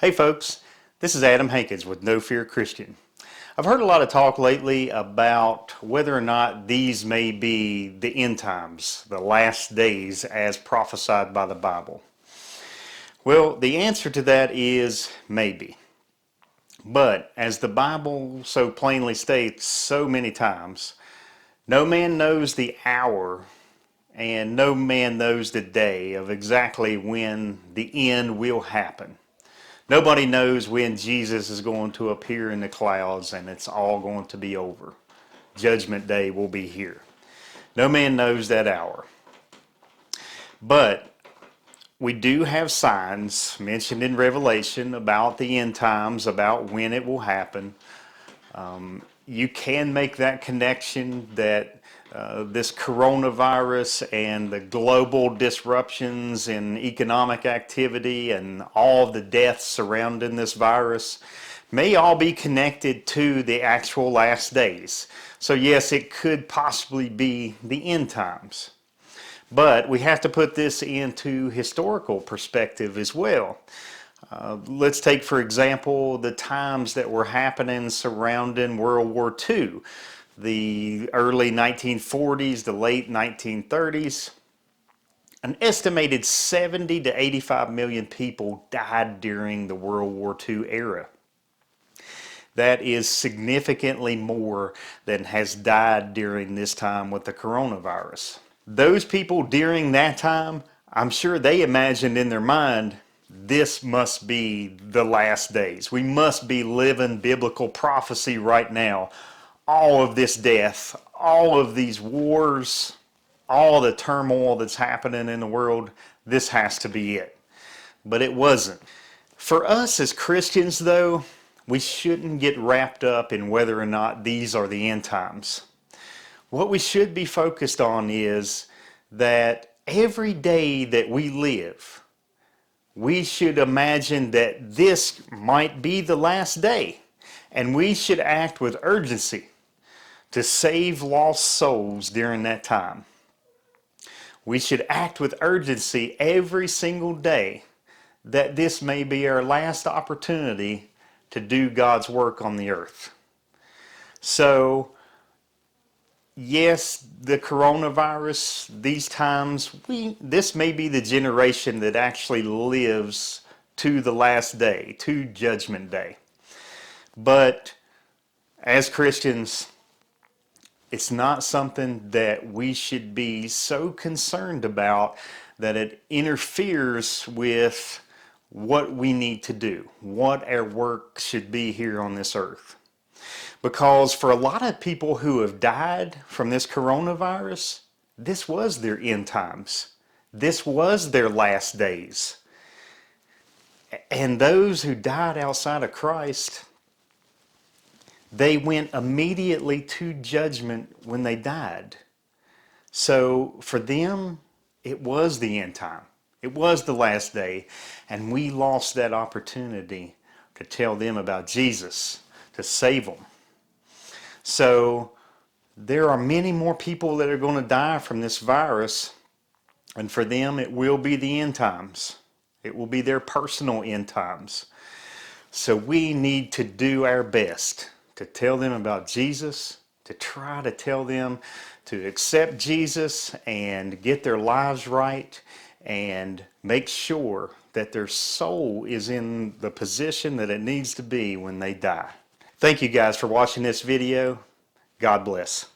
Hey folks, this is Adam Hankins with No Fear Christian. I've heard a lot of talk lately about whether or not these may be the end times, the last days as prophesied by the Bible. Well, the answer to that is maybe. But as the Bible so plainly states so many times, no man knows the hour and no man knows the day of exactly when the end will happen. Nobody knows when Jesus is going to appear in the clouds and it's all going to be over. Judgment Day will be here. No man knows that hour. But we do have signs mentioned in Revelation about the end times, about when it will happen. You can make that connection that this coronavirus and the global disruptions in economic activity and all of the deaths surrounding this virus may all be connected to the actual last days. So yes, it could possibly be the end times. But we have to put this into historical perspective as well. Let's take, for example, the times that were happening surrounding World War II. The early 1940s, the late 1930s. An estimated 70 to 85 million people died during the World War II era. That is significantly more than has died during this time with the coronavirus. Those people during that time, I'm sure they imagined in their mind, this must be the last days. We must be living biblical prophecy right now. All of this death, all of these wars, all the turmoil that's happening in the world, this has to be it. But it wasn't. For us as Christians, though, we shouldn't get wrapped up in whether or not these are the end times. What we should be focused on is that every day that we live, we should imagine that this might be the last day, and we should act with urgency to save lost souls during that time. We should act with urgency every single day that this may be our last opportunity to do God's work on the earth. So, yes, the coronavirus, these times, this may be the generation that actually lives to the last day, to Judgment Day. But as Christians, it's not something that we should be so concerned about that it interferes with what we need to do, what our work should be here on this earth. Because for a lot of people who have died from this coronavirus, this was their end times. This was their last days. And those who died outside of Christ, they went immediately to judgment when they died. So for them, it was the end time. It was the last day. And we lost that opportunity to tell them about Jesus, to save them. So there are many more people that are going to die from this virus. And for them, it will be the end times. It will be their personal end times. So we need to do our best to tell them about Jesus, to try to tell them to accept Jesus and get their lives right and make sure that their soul is in the position that it needs to be when they die. Thank you guys for watching this video. God bless.